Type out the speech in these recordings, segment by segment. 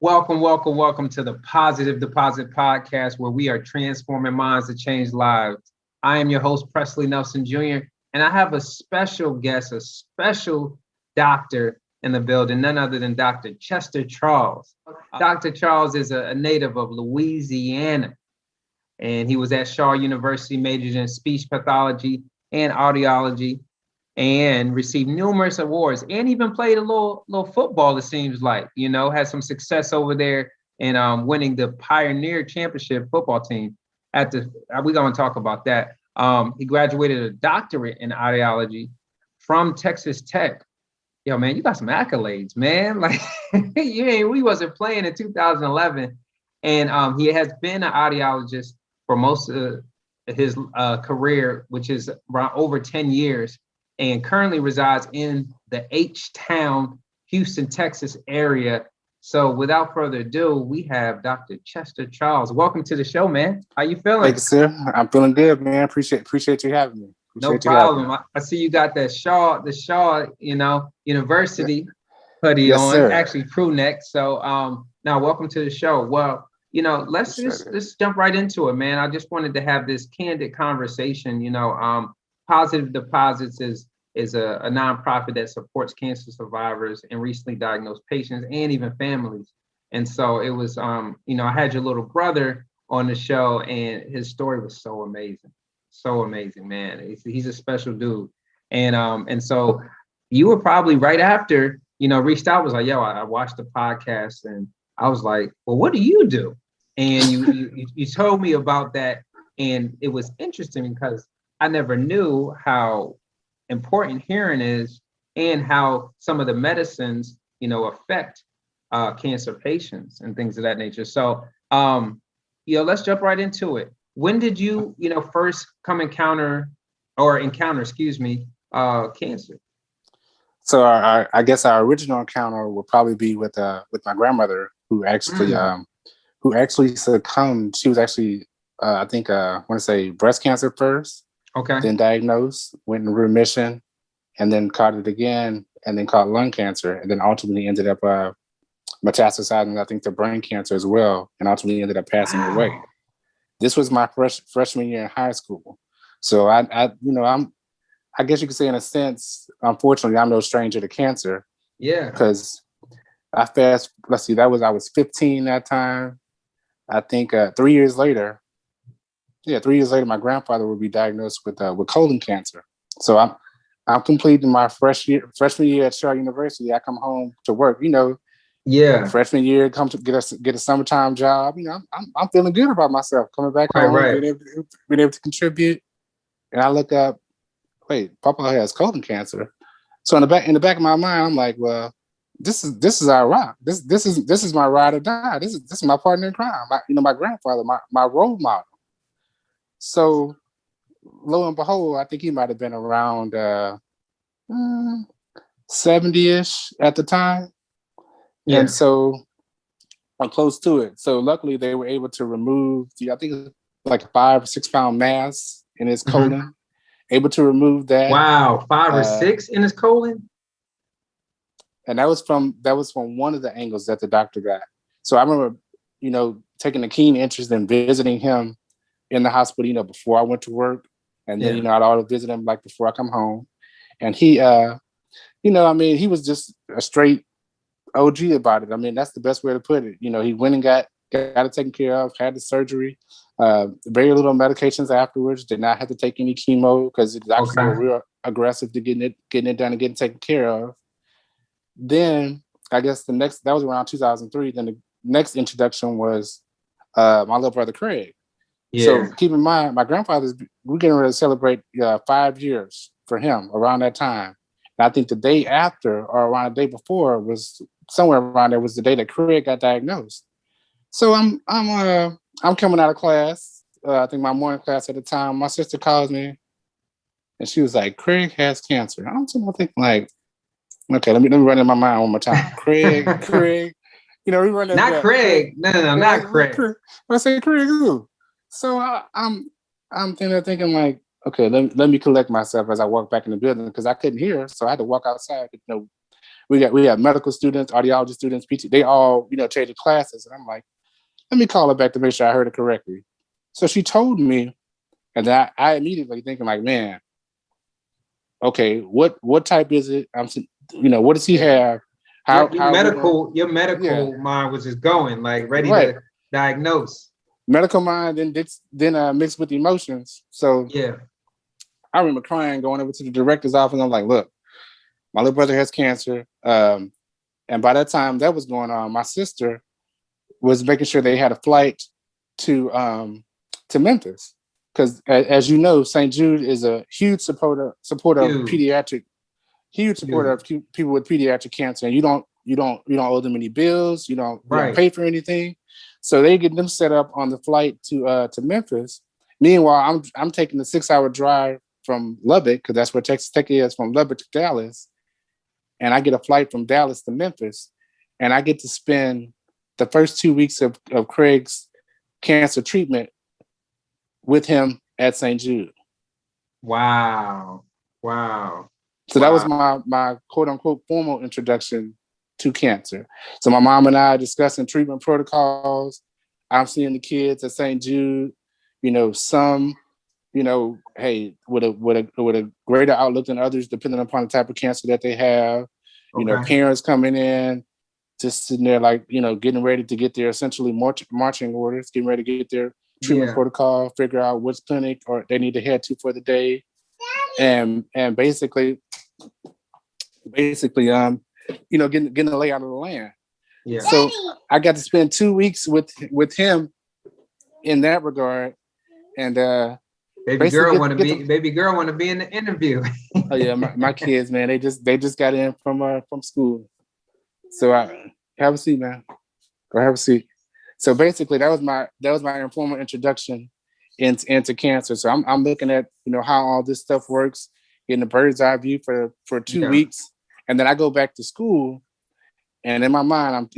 Welcome to the Positive Deposit Podcast, where we are transforming minds to change lives. I am your host, Presley Nelson Jr., and I have a special guest, a special doctor in the building, none other than Dr. Chester Charles. Dr. Charles is a native of Louisiana, and he was at Shaw University, majored in speech pathology and audiology, and received numerous awards, and even played a little football. It seems like, had some success over there in winning the Pioneer Championship football team. We're going to talk about that. He graduated a doctorate in audiology from Texas Tech. Yo, man, you got some accolades, man. Like, we wasn't playing in 2011, and he has been an audiologist for most of his career, which is around over 10 years. And currently resides in the H-Town, Houston, Texas area. So without further ado, we have Dr. Chester Charles. Welcome to the show, man. How you feeling? Thank you, sir. I'm feeling good, man. Appreciate you having me. No problem. I see you got that Shaw, University hoodie yes, on, sir. Actually crew neck. So now welcome to the show. Well, let's jump right into it, man. I just wanted to have this candid conversation. Positive Deposits is a nonprofit that supports cancer survivors and recently diagnosed patients and even families. And so it was, I had your little brother on the show, and his story was so amazing, man. He's a special dude. And so you were probably right after, reached out, was like, yo, I watched the podcast, and I was like, well, what do you do? And you told me about that, and it was interesting because I never knew how important hearing is and how some of the medicines, affect cancer patients and things of that nature. So, let's jump right into it. When did you, first encounter cancer? So I guess our original encounter would probably be with my grandmother, who actually succumbed. She was actually, I want to say breast cancer first. Okay. Then diagnosed, went in remission, and then caught it again, and then caught lung cancer, and then ultimately ended up metastasizing, I think, to brain cancer as well, and ultimately ended up passing away. This was my freshman year in high school. So I guess you could say, in a sense, unfortunately, I'm no stranger to cancer. Yeah. Because I was 15 that time. I think 3 years later. Yeah, 3 years later, my grandfather would be diagnosed with colon cancer. So I'm completing my freshman year at Shaw University. I come home to work. Yeah. Freshman year, come to get a summertime job. I'm feeling good about myself coming back home, right. being able to contribute. And I look up, wait, Papa has colon cancer. So in the back of my mind, I'm like, well, this is our rock. This is my ride or die. This is my partner in crime. My grandfather, my role model. So, lo and behold, I think he might have been around 70-ish at the time. Yeah. And so I'm close to it. So luckily they were able to remove I think like a 5 or 6 pound mass in his colon. Able to remove that. Wow, 5 or 6 in his colon? And that was from one of the angles that the doctor got. So I remember, taking a keen interest in visiting him in the hospital, before I went to work. And then, I'd always visit him like before I come home. And he, he was just a straight OG about it. I mean, that's the best way to put it. He went and got it taken care of, had the surgery, very little medications afterwards, did not have to take any chemo because the doctors were real aggressive to getting it done and getting taken care of. Then I guess that was around 2003. Then the next introduction was my little brother, Craig. Yeah. So keep in mind, my we're getting ready to celebrate 5 years for him around that time. And I think the day after or around the day before was somewhere around there was the day that Craig got diagnosed. So I'm coming out of class. I think my morning class at the time. My sister calls me, and she was like, "Craig has cancer." I'm thinking like, okay, let me run in my mind one more time. Craig. We run that. Not Craig. No, not Craig. I say Craig who? So I'm thinking like, okay, let me collect myself as I walk back in the building because I couldn't hear, so I had to walk outside to we have medical students, audiologist students, PT. They all, traded classes, and I'm like, let me call her back to make sure I heard it correctly. So she told me, and I immediately thinking like, man, okay, what type is it? What does he have? Your medical mind was just going like ready right. to diagnose. Medical mind, then mixed with emotions. So yeah, I remember crying, going over to the director's office. I'm like, look, my little brother has cancer. And by that time that was going on, my sister was making sure they had a flight to Memphis. Because as you know, St. Jude is a huge supporter of pediatric, huge supporter of people with pediatric cancer. And you don't owe them any bills. You don't pay for anything. So they get them set up on the flight to Memphis. Meanwhile, I'm taking the 6-hour drive from Lubbock, because that's where Texas Tech is, from Lubbock to Dallas. And I get a flight from Dallas to Memphis. And I get to spend the first 2 weeks of Craig's cancer treatment with him at St. Jude. Wow. So that was my quote unquote formal introduction to cancer. So my mom and I are discussing treatment protocols. I'm seeing the kids at St. Jude, some, hey, with a greater outlook than others, depending upon the type of cancer that they have. Parents coming in, just sitting there like, getting ready to get their essentially marching orders, getting ready to get their treatment protocol, figure out which clinic or they need to head to for the day. And basically, getting the layout of the land. Yeah. So I got to spend 2 weeks with him in that regard. And baby girl want to be in the interview. Oh yeah, my kids, man, they just got in from school. So have a seat, man. Go have a seat. So basically, that was my informal introduction into cancer. So I'm looking at how all this stuff works, getting a bird's eye view for 2 weeks, and then I go back to school, and in my mind I'm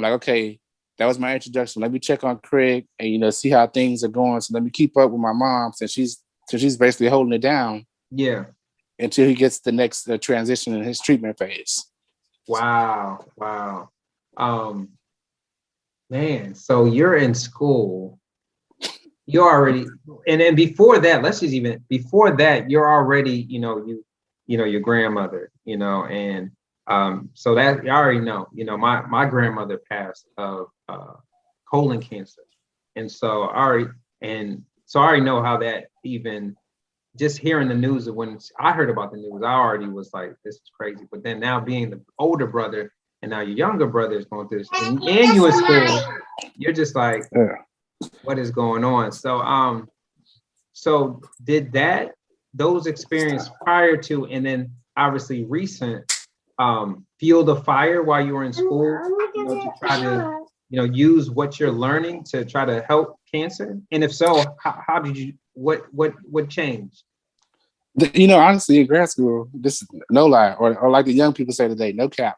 like, okay, that was my introduction. Let me check on Craig and see how things are going. So let me keep up with my mom since she's basically holding it down. Yeah. Until he gets the next transition in his treatment phase. Wow. Man, so you're in school. You're already, and then before that, before that, you're already, your grandmother, and so that you already know, my grandmother passed of colon cancer, and so I already know how that even. Just hearing the news of when I heard about the news, I already was like, this is crazy. But then now being the older brother and now your younger brother is going through this and you in school, you're just like, what is going on? So did those experiences prior to, and then obviously recent, fuel the fire while you were in school, to try to, use what you're learning to try to help cancer? And if so, how did you, what changed? Honestly, in grad school, this is no lie, or like the young people say today, no cap.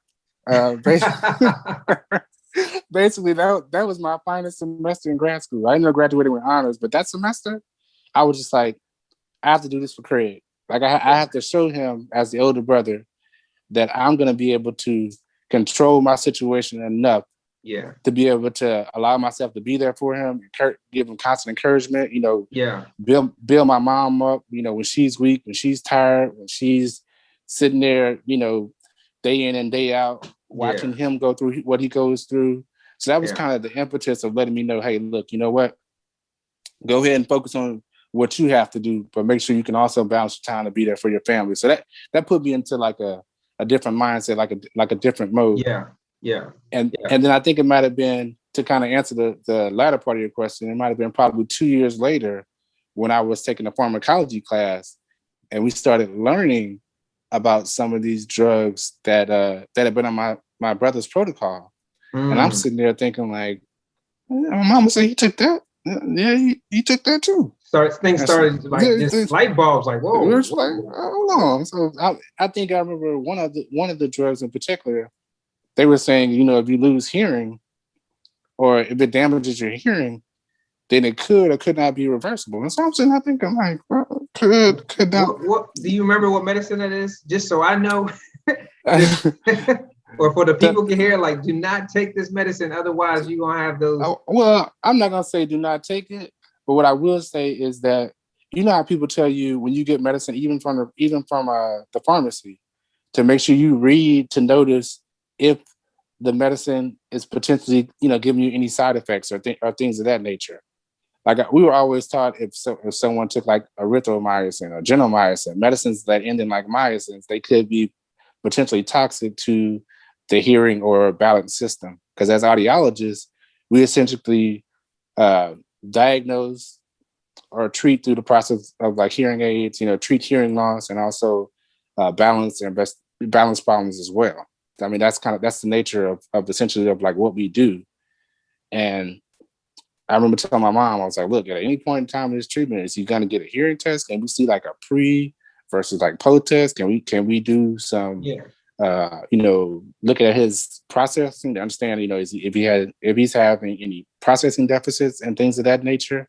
Basically, that was my finest semester in grad school. I ended up graduating with honors, but that semester, I was just like, I have to do this for Craig. Like I have to show him as the older brother that I'm going to be able to control my situation enough to be able to allow myself to be there for him, give him constant encouragement, build my mom up, when she's weak, when she's tired, when she's sitting there, day in and day out, watching him go through what he goes through. So that was kind of the impetus of letting me know, hey, look, you know what? Go ahead and focus on what you have to do, but make sure you can also balance your time to be there for your family. So that put me into like a different mindset, like a different mode. And then I think it might have been, to kind of answer the latter part of your question, it might have been probably 2 years later when I was taking a pharmacology class and we started learning about some of these drugs that had been on my brother's protocol. And I'm sitting there thinking like, my mama said he took that. Yeah, he took that too. Things started like this light bulbs, like, whoa. Like, hold on. So I think I remember one of the drugs in particular, they were saying, if you lose hearing or if it damages your hearing, then it could or could not be reversible. And so I'm sitting there thinking like, well, could not. What do you remember what medicine that is? Just so I know. Or for the people can hear, like, do not take this medicine, otherwise you're gonna have those. Well, I'm not gonna say do not take it, but what I will say is that you know how people tell you when you get medicine, even from the pharmacy, to make sure you read to notice if the medicine is potentially, giving you any side effects or things of that nature. Like we were always taught if someone took like erythromycin or gentamicin, medicines that end in like mycins, they could be potentially toxic to the hearing or balance system. Because as audiologists, we essentially diagnose or treat through the process of like hearing aids, treat hearing loss and also balance and balance problems as well. I mean, that's the nature of essentially of like what we do. And I remember telling my mom, I was like, look, at any point in time in this treatment, is he going to get a hearing test? Can we see like a pre versus like post test? Can we do some, looking at his processing to understand, if he's having any processing deficits and things of that nature.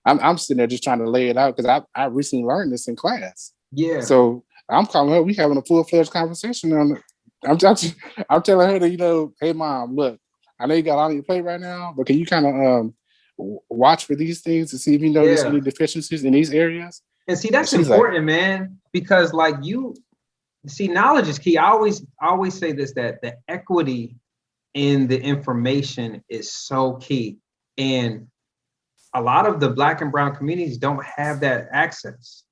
I'm sitting there just trying to lay it out because I recently learned this in class. Yeah. So I'm calling her, we having a full-fledged conversation on it. I'm telling her that, hey mom, look, I know you got a lot on your plate right now, but can you kind of watch for these things to see if you notice any deficiencies in these areas? And see, that's important, man, because like knowledge is key. I always say this, that the equity in the information is so key. And a lot of the Black and brown communities don't have that access.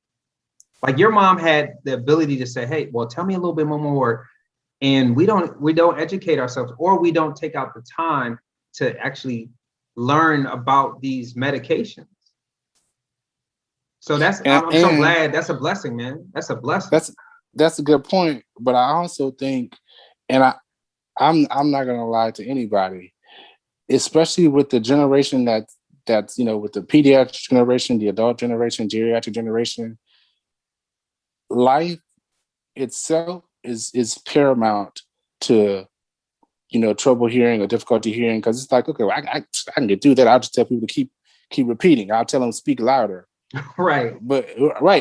Like your mom had the ability to say, hey, well, tell me a little bit more. And we don't educate ourselves, or we don't take out the time to actually learn about these medications. So I'm so glad. That's a blessing, man. That's a blessing. That's a good point. But I also think, and I'm not gonna lie to anybody, especially with the generation that's with the pediatric generation, the adult generation, geriatric generation, life itself is paramount to trouble hearing or difficulty hearing, because it's like, okay, well, I can get through that. I'll just tell people to keep repeating. I'll tell them to speak louder. Right. But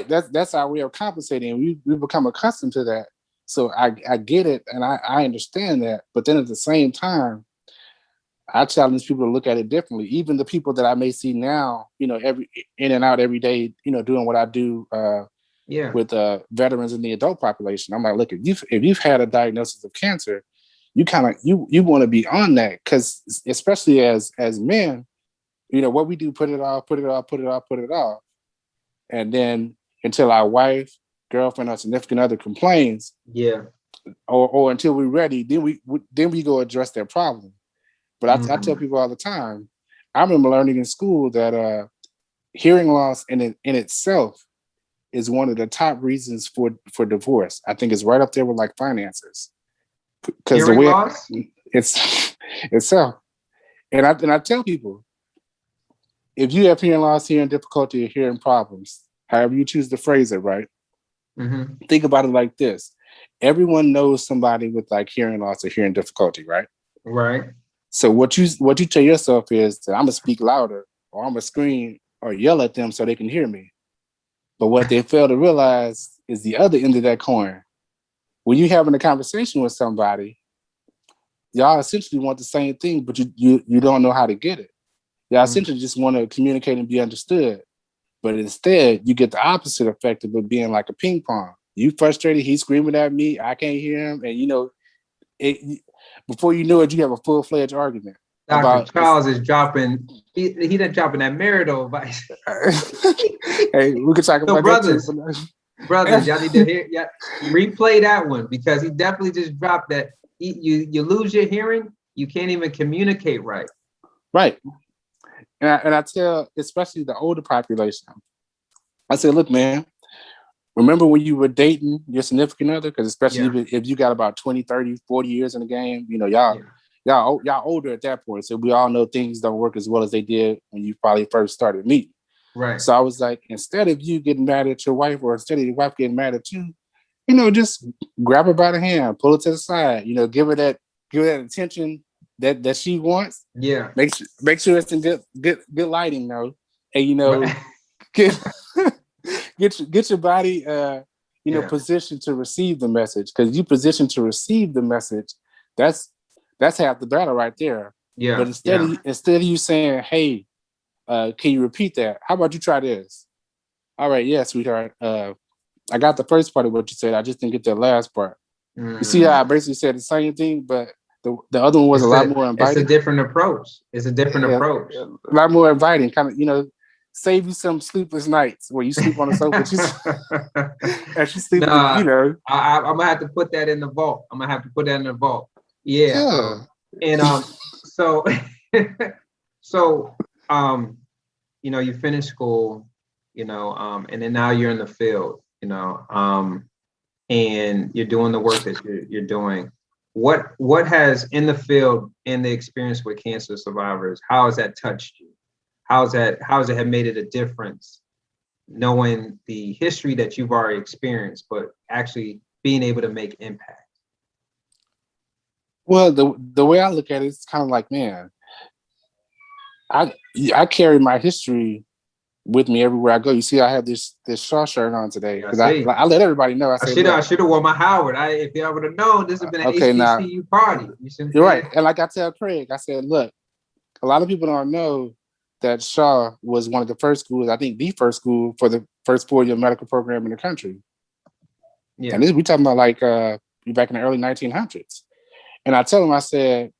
that's our way of compensating. We become accustomed to that. So I get it and I understand that. But then at the same time, I challenge people to look at it differently. Even the people that I may see now, every in and out every day, doing what I do with veterans in the adult population. I'm like, look, if you've had a diagnosis of cancer, you want to be on that, because especially as men, what we do, put it off, and then until our wife, girlfriend, or significant other complains, or until we're ready, then we go address their problem. But I tell people all the time, I remember learning in school that hearing loss in itself is one of the top reasons for divorce. I think it's right up there with like finances. Because the way it's itself. And I tell people, if you have hearing loss, hearing difficulty, or hearing problems, however you choose to phrase it, right? Mm-hmm. Think about it like this. Everyone knows somebody with like hearing loss or hearing difficulty, right? Right. So what you tell yourself is that I'm gonna speak louder, or I'm gonna scream or yell at them so they can hear me. But what they fail to realize is the other end of that coin. When you're having a conversation with somebody, y'all essentially want the same thing, but you don't know how to get it. Y'all essentially just want to communicate and be understood. But instead, you get the opposite effect of it being like a ping pong. You frustrated, he's screaming at me, I can't hear him. And before you know it, you have a full-fledged argument. Dr. Charles is dropping, he done dropping that marital advice. Hey, we could talk about brothers, that too. Brothers, y'all need to replay that one, because he definitely just dropped that. You lose your hearing, you can't even communicate right. Right. And I tell, especially the older population, I say, look, man, remember when you were dating your significant other? Because especially if you got about 20, 30, 40 years in the game, y'all older at that point. So we all know things don't work as well as they did when you probably first started meeting. Right. So I was like, instead of you getting mad at your wife, or instead of your wife getting mad at you, just grab her by the hand, pull her to the side, give her that attention that she wants. Yeah. Make sure it's in good lighting, though. And get your body Yeah. positioned to receive the message. Because you position to receive the message, that's half the battle right there. Yeah. But instead of you saying, "Hey, can you repeat that? How about you try this?" All right, yeah, sweetheart. I got the first part of what you said. I just didn't get the last part. You see how I basically said the same thing, but the other one was a lot more It's a inviting. different approach. It's a different Yeah, approach. a lot more inviting. Kind of, save you some sleepless nights where you sleep on the sofa and she's sleeping. Nah, I'm gonna have to put that in the vault. I'm gonna have to put that in the vault. Yeah. Yeah. And so so you finish school, and then now you're in the field, and you're doing the work that you're doing. What has in the field and the experience with cancer survivors, how has that touched you? How has it have made it a difference, knowing the history that you've already experienced, but actually being able to make impact? Well, the way I look at it, it's kind of like, man, I carry my history with me everywhere I go. You see, I have this Shaw shirt on today because I let everybody know. I should have worn my Howard. If I would have known, this would have been an HBCU party. You're right. And like I tell Craig, I said, look, a lot of people don't know that Shaw was one of the first schools, I think the first school for the first 4-year medical program in the country. Yeah. And we talking about like back in the early 1900s. And I tell them, I said,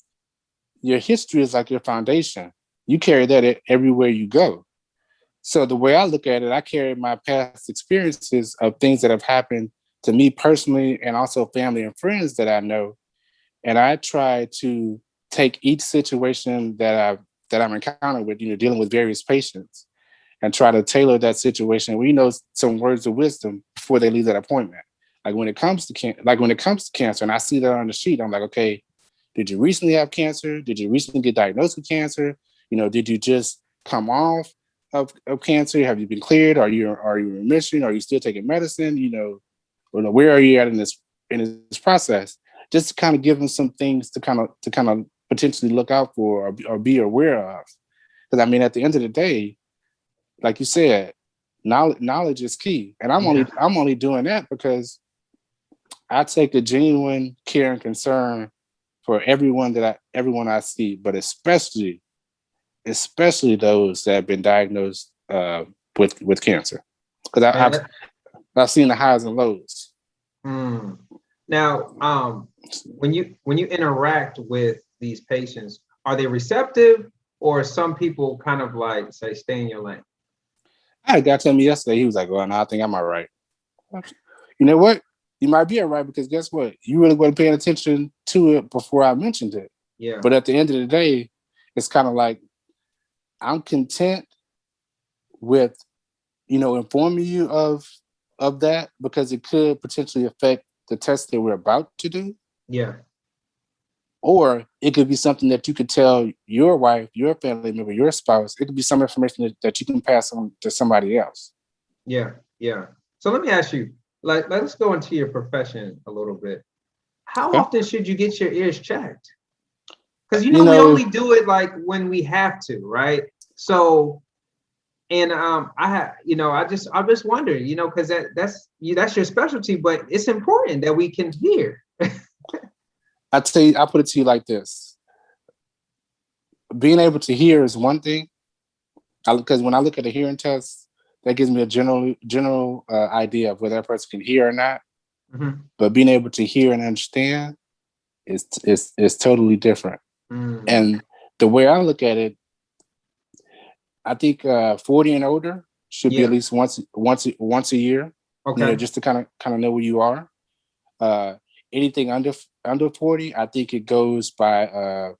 your history is like your foundation. You carry that everywhere you go. So the way I look at it, I carry my past experiences of things that have happened to me personally and also family and friends that I know. And I try to take each situation that I'm encountering with, dealing with various patients, and try to tailor that situation. We know some words of wisdom before they leave that appointment. Like when it comes to cancer, and I see that on the sheet, I'm like, okay, did you recently have cancer? Did you recently get diagnosed with cancer? Did you just come off of cancer? Have you been cleared? Are you in remission? Are you still taking medicine? Or where are you at in this process? Just to kind of give them some things to kind of potentially look out for or be aware of. Because I mean, at the end of the day, like you said, knowledge is key, and I'm only doing that because I take a genuine care and concern for everyone I see, but especially those that have been diagnosed with cancer, because I've seen the highs and lows. Now, when you interact with these patients, are they receptive, or some people kind of like say, stay in your lane? I had a guy tell me yesterday, he was like, well, no, I think I'm all right. You know what? You might be all right, because guess what? You really weren't paying attention to it before I mentioned it. Yeah. But at the end of the day, it's kind of like, I'm content with, informing you of that, because it could potentially affect the test that we're about to do. Yeah. Or it could be something that you could tell your wife, your family member, your spouse. It could be some information that you can pass on to somebody else. Yeah, yeah. So let me ask you, let's go into your profession a little bit. How often should you get your ears checked? Because we only do it like when we have to, right? So, and I'm just wondering, because that's your specialty, but it's important that we can hear. I tell you, I put it to you like this: being able to hear is one thing, because when I look at a hearing test, that gives me a general idea of whether a person can hear or not. Mm-hmm. But being able to hear and understand is totally different. Mm. And the way I look at it, I think 40 and older should be at least once a year. Okay. Just to kind of know where you are. Anything under 40, I think it goes by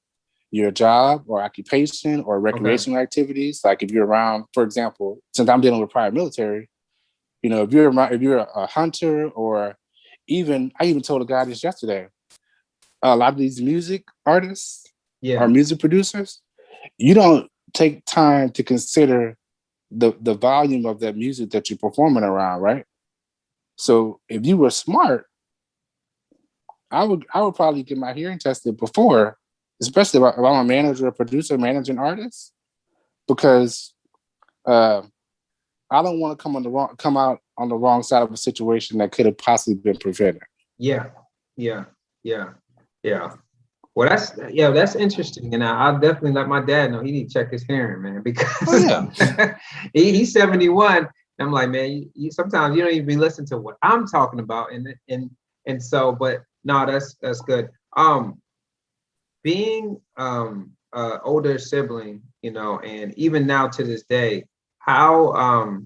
your job or occupation or recreational activities. Like if you're around, for example, since I'm dealing with prior military, if you're a hunter, or I even told a guy this yesterday, a lot of these music artists or music producers, you don't take time to consider the volume of that music that you're performing around, right? So if you were smart, I would probably get my hearing tested before, especially if I'm a manager, a producer, managing artist, because I don't want to come out on the wrong side of a situation that could have possibly been prevented. Yeah, yeah, yeah, yeah. Well, that's interesting, and I'll definitely let my dad know he need to check his hearing, man, Oh because yeah. he's 71. I'm like, man, sometimes you don't even listen to what I'm talking about, and so, but no, that's good. Being older sibling, and even now to this day, how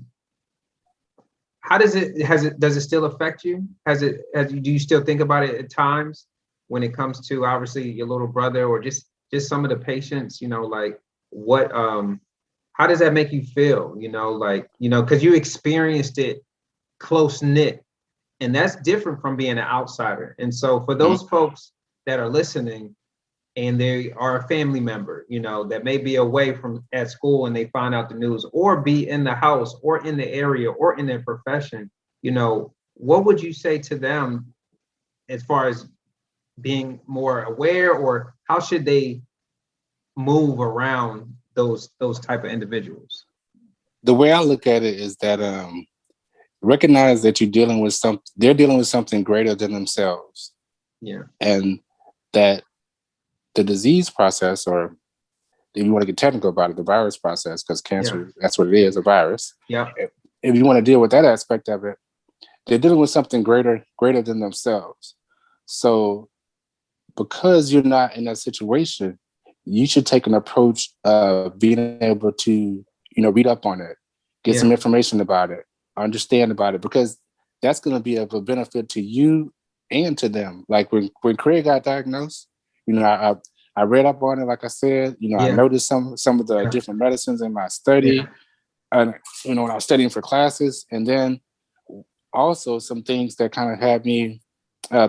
does it still affect you? Do you still think about it at times when it comes to obviously your little brother or just some of the patients, like what how does that make you feel? Because you experienced it close knit, and that's different from being an outsider. And so for those folks that are listening and they are a family member, that may be away from at school and they find out the news, or be in the house or in the area or in their profession, what would you say to them as far as being more aware, or how should they move around those type of individuals? The way I look at it is that recognize that they're dealing with something greater than themselves. Yeah. And that the disease process, or if you want to get technical about it, the virus process, because cancer, that's what it is, a virus. Yeah. If you want to deal with that aspect of it, they're dealing with something greater than themselves. So because you're not in that situation, you should take an approach of being able to, read up on it, get some information about it, understand about it, because that's going to be of a benefit to you and to them. Like when Craig got diagnosed, I read up on it, like I said, I noticed some of the different medicines in my study, and when I was studying for classes, and then also some things that kind of had me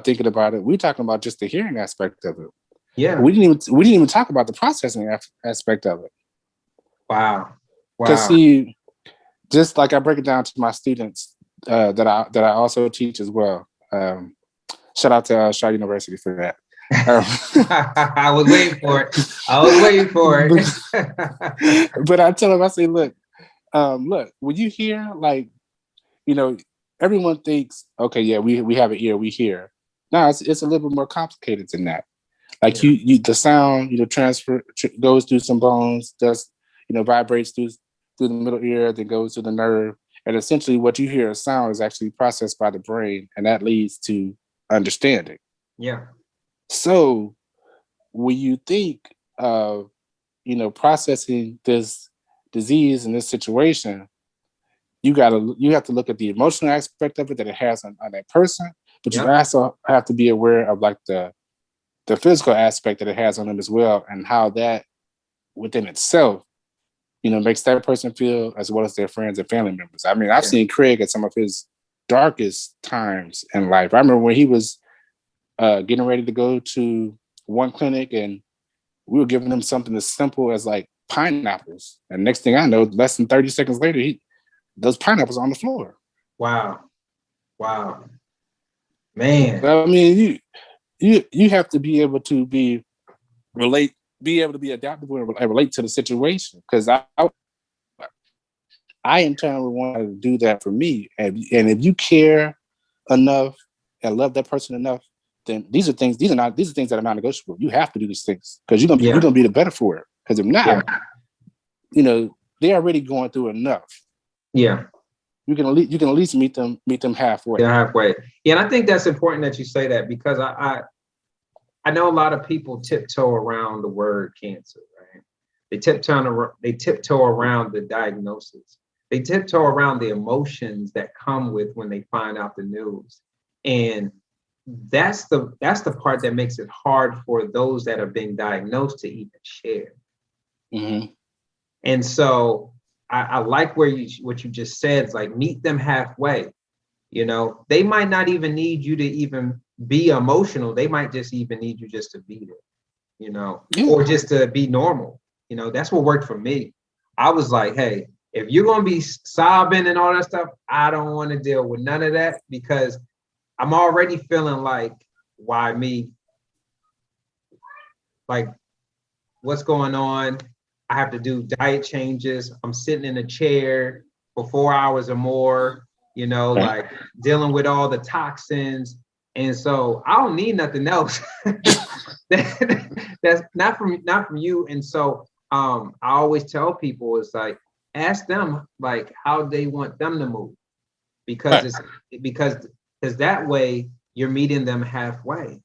thinking about it. We're talking about just the hearing aspect of it. Yeah. We didn't even talk about the processing aspect of it. Wow. Because see, just like I break it down to my students that I also teach as well. Shout out to Shaw University for that. I was waiting for it. But I tell them, I say, look, when you hear, like, everyone thinks, okay, yeah, we have an ear, we hear. No, it's a little bit more complicated than that. Like the sound, goes through some bones, does, vibrates through the middle ear, then goes to the nerve. And essentially what you hear as sound is actually processed by the brain, and that leads to understanding. Yeah. So when you think of, processing this disease in this situation, you have to look at the emotional aspect of it that it has on that person, but you also have to be aware of like the physical aspect that it has on them as well, and how that within itself, makes that person feel, as well as their friends and family members. I mean, I've seen Craig at some of his darkest times in life. I remember when he was getting ready to go to one clinic, and we were giving him something as simple as like pineapples. And next thing I know, less than 30 seconds later, those pineapples on the floor. Wow. Man. But I mean, you have to be able to be able to be adaptable and relate to the situation. Because I in turn would want to do that for me. And if you care enough and love that person enough, then these are things that are not negotiable. You have to do these things because you're gonna be the better for it. Because if not, they're already going through enough. Yeah. You can at least meet them halfway. Yeah, halfway. Yeah, and I think that's important that you say that, because I know a lot of people tiptoe around the word cancer, right? They tiptoe around the diagnosis. They tiptoe around the emotions that come with when they find out the news. And that's the part that makes it hard for those that are being diagnosed to even share. Mm-hmm. And so I like what you just said. It's like, meet them halfway. They might not even need you to even be emotional. They might just even need you just to be there, or just to be normal. That's what worked for me. I was like, hey, if you're going to be sobbing and all that stuff, I don't want to deal with none of that, because I'm already feeling like, why me? Like, what's going on? I have to do diet changes. I'm sitting in a chair for 4 hours or more, Right. like dealing with all the toxins. And so I don't need nothing else. That's not from you. And so I always tell people, it's like, ask them like how they want them to move, because Right. it's because that way you're meeting them halfway,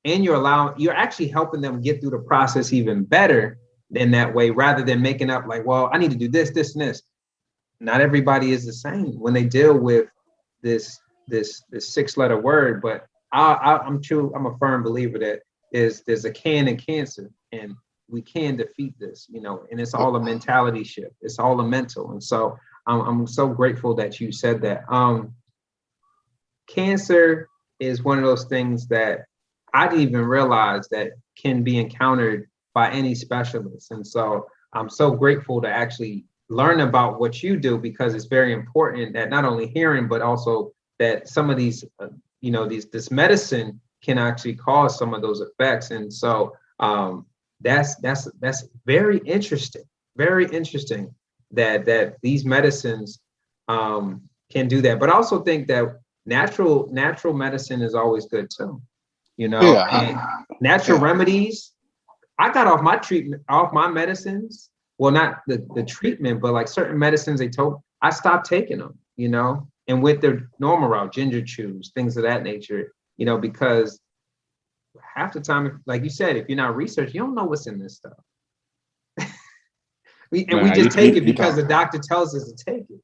and you're actually helping them get through the process even better in that way, rather than making up like, well, I need to do this, this, and this. Not everybody is the same when they deal with this 6-letter word, but I'm a firm believer that there's a can in cancer, and we can defeat this, and it's all a mentality shift. It's all a mental. And so I'm so grateful that you said that. Cancer is one of those things that I didn't even realize that can be encountered by any specialist. And so I'm so grateful to actually learn about what you do, because it's very important that not only hearing, but also that some of these, this medicine can actually cause some of those effects. And so that's very interesting, that these medicines can do that. But I also think that natural medicine is always good too, and natural remedies. I got off my medicines. Well, not the treatment, but like certain medicines I stopped taking them, and with the normal route, ginger chews, things of that nature, because half the time, like you said, if you're not researching, you don't know what's in this stuff. we just take it because the doctor tells us to take it.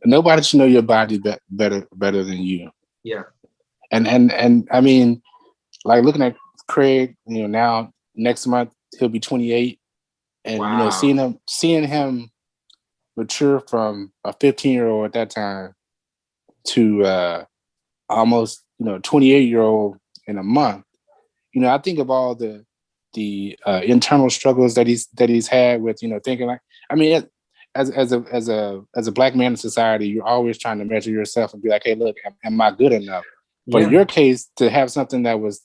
Nobody should know your body better than you. Yeah. And I mean, like looking at Craig, now next month he'll be 28, and wow. seeing him mature from a 15-year-old at that time to almost 28-year-old in a month. I think of all the internal struggles that he's had with thinking like, I mean, as a Black man in society, you're always trying to measure yourself and be like, hey, look, am I good enough? But in your case, to have something that was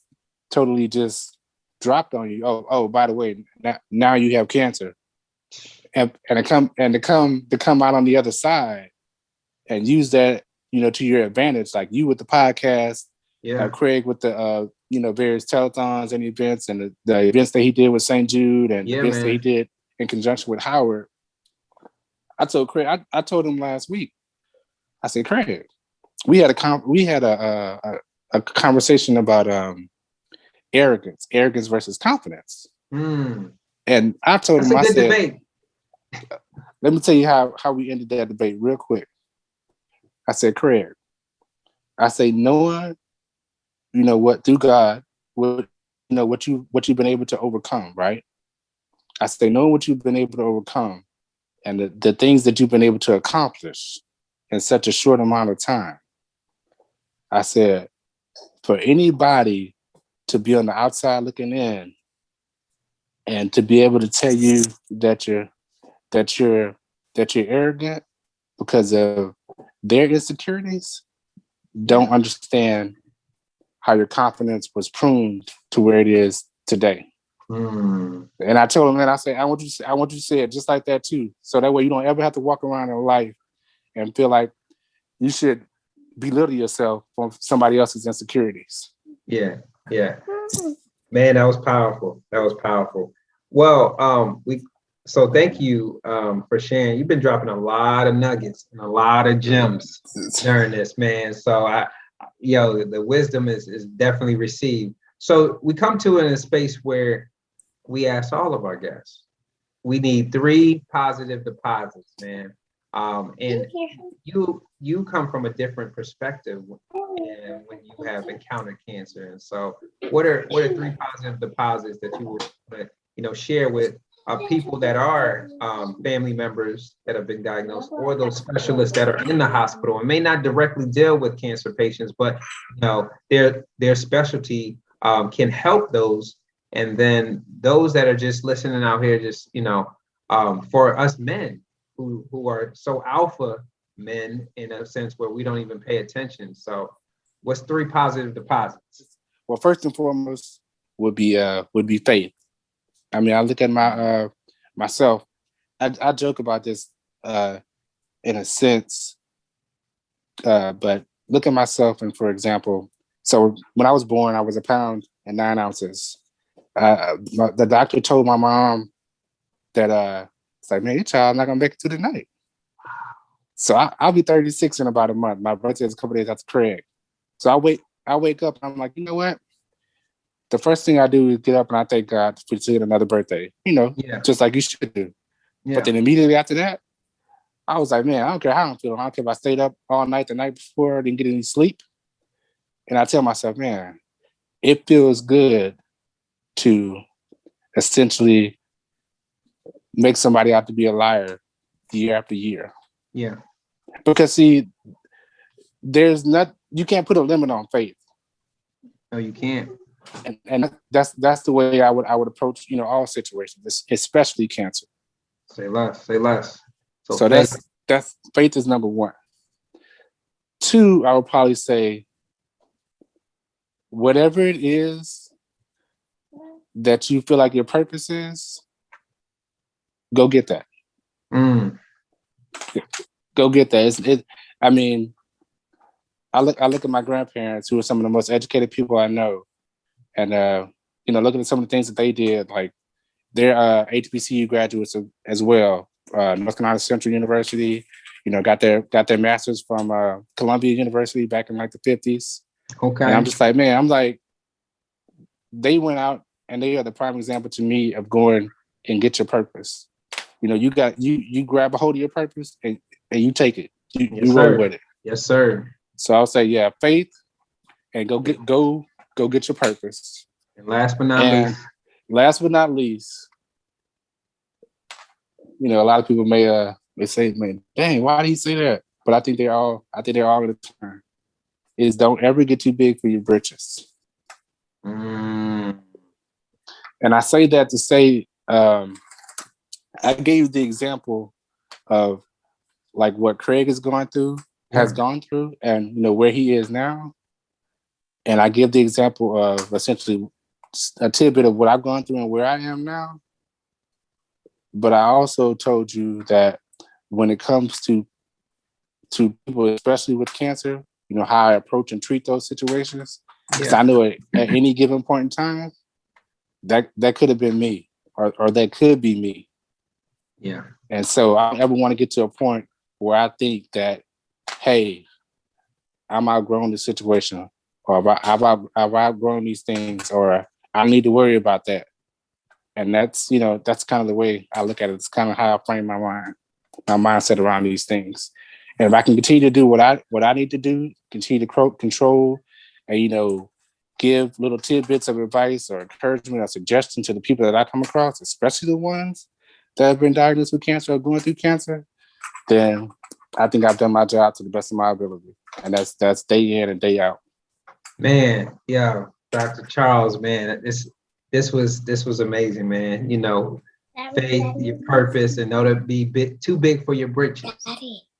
totally just dropped on you. Oh, by the way, now you have cancer, and to come out on the other side and use that to your advantage, like you with the podcast, Craig with the various telethons and events, and the events that he did with St. Jude, and the events that he did in conjunction with Howard. I told Craig, I told him last week, I said, Craig, we had a conversation about arrogance versus confidence. And I told him, I said, debate. Let me tell you how we ended that debate real quick. I said, Craig, I say, knowing, what through God, what you've been able to overcome, right? I say, knowing what you've been able to overcome and the things that you've been able to accomplish in such a short amount of time. I said, for anybody to be on the outside looking in and to be able to tell you that you're arrogant because of their insecurities, don't understand how your confidence was pruned to where it is today. And I told him that, I said, I want you to say it just like that too. So that way you don't ever have to walk around in life and feel like you should belittle yourself from somebody else's insecurities. Yeah. Man, that was powerful. Well, so thank you for sharing. You've been dropping a lot of nuggets and a lot of gems during this, man. So the wisdom is definitely received. So we come to it in a space where we ask all of our guests. We need 3 positive deposits, man. And you come from a different perspective and when you have encountered cancer. And so what are 3 positive deposits that you would share with people that are family members that have been diagnosed, or those specialists that are in the hospital and may not directly deal with cancer patients, but their specialty can help those. And then those that are just listening out here, just for us men who are so alpha men in a sense where we don't even pay attention. So what's 3 positive deposits? Well, first and foremost would be faith. I mean, I look at myself. I joke about this. in a sense. But look at myself, and for example, so when I was born, I was 1 pound and 9 ounces. The doctor told my mom that it's like, man, your child not gonna make it through the night. So I'll be 36 in about a month. My birthday is a couple days after Craig. So I wake up and I'm like, you know what? The first thing I do is get up and I thank God for seeing another birthday. Yeah. Just like you should do. But Yeah. then immediately after that, I was like, man, I don't care how I'm feeling. I don't care if I stayed up all night the night before, didn't get any sleep. And I tell myself, man, it feels good to essentially make somebody out to be a liar year after year. Yeah. Because see, you can't put a limit on faith. No, you can't. And that's the way I would approach, all situations, especially cancer. Say less. Say less. So that's faith is number one. Two, I would probably say, whatever it is that you feel like your purpose is, go get that. Go get that. I mean, I look at my grandparents, who are some of the most educated people I know, and looking at some of the things that they did, like they're HBCU graduates as well. North Carolina Central University, got their masters from Columbia University back in like the 50s. Okay. And I'm just like, man, they went out and they are the prime example to me of going and get your purpose. You grab a hold of your purpose and you take it. You roll with it. Yes, sir. So I'll say, yeah, faith, and go get your purpose. And last but not least, a lot of people may say, man, dang, why did he say that? But I think they're all in the turn. Is don't ever get too big for your britches. And I say that to say, I gave the example of like what Craig has gone through, and where he is now. And I give the example of essentially a tidbit of what I've gone through and where I am now. But I also told you that when it comes to people, especially with cancer, how I approach and treat those situations. Because I know at any given point in time, that could have been me, or that could be me. Yeah. And so I don't ever want to get to a point where I think that, hey, I'm outgrown the situation, or I've outgrown these things, or I need to worry about that. And that's kind of the way I look at it. It's kind of how I frame my mindset around these things. And if I can continue to do what I need to do, continue to control, and give little tidbits of advice or encouragement or suggestion to the people that I come across, especially the ones that have been diagnosed with cancer or going through cancer, then I think I've done my job to the best of my ability. And that's day in and day out. Man, yeah, Dr. Charles, man, this was amazing, man. Faith, your purpose, and know to be too big for your britches.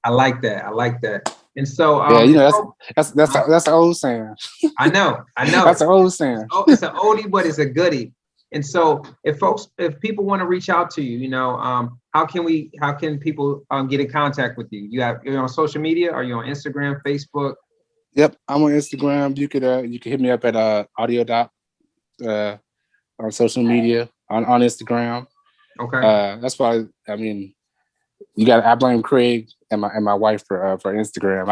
I like that. And so that's an old saying. I know. That's an old saying. It's an oldie, but it's a goodie. And so if people want to reach out to you, how can people get in contact with you? You're on social media? Are you on Instagram, Facebook? Yep, I'm on Instagram. You could hit me up at audiologist on social media on Instagram. Okay. That's why I blame Craig and my wife for Instagram.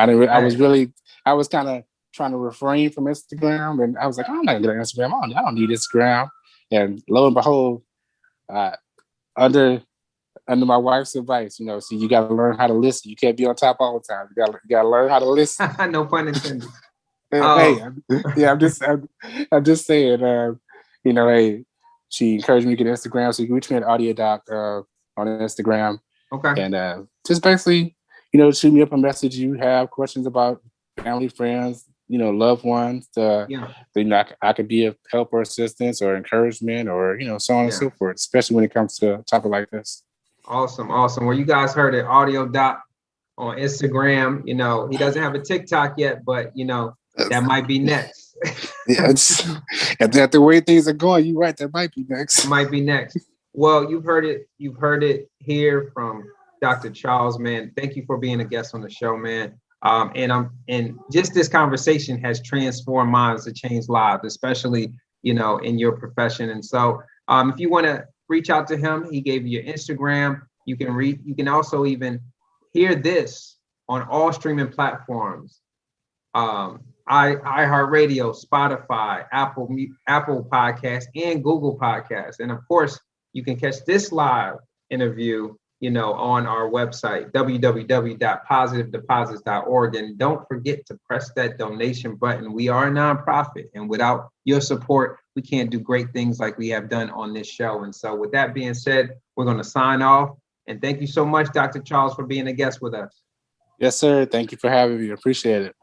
I was kind of trying to refrain from Instagram, and I was like, I'm not gonna get on Instagram. I don't need Instagram. And lo and behold, under my wife's advice, so you got to learn how to listen. You can't be on top all the time. You got to learn how to listen. No pun intended. Hey, I'm just saying. Hey, she encouraged me to get Instagram, so you can reach me at AudioDoc on Instagram. Okay. And just basically, shoot me up a message. You have questions about family, friends, loved ones. I could be of help or assistance or encouragement or so on and so forth. Especially when it comes to a topic like this. Awesome. Well, you guys heard it. AudioDoc on Instagram. He doesn't have a TikTok yet, but that might be next. Yeah, at the way things are going, you're right. That might be next. Well, you've heard it here from Dr. Charles, man. Thank you for being a guest on the show, man. And just this conversation has transformed minds to change lives, especially, in your profession. And so if you want to reach out to him, he gave you your Instagram. You can also even hear this on all streaming platforms. iHeartRadio, Spotify, Apple Podcasts, and Google Podcasts. And of course, you can catch this live interview, on our website, www.positivedeposits.org. And don't forget to press that donation button. We are a nonprofit, and without your support, we can't do great things like we have done on this show. And so with that being said, we're going to sign off. And thank you so much, Dr. Charles, for being a guest with us. Yes, sir. Thank you for having me. Appreciate it.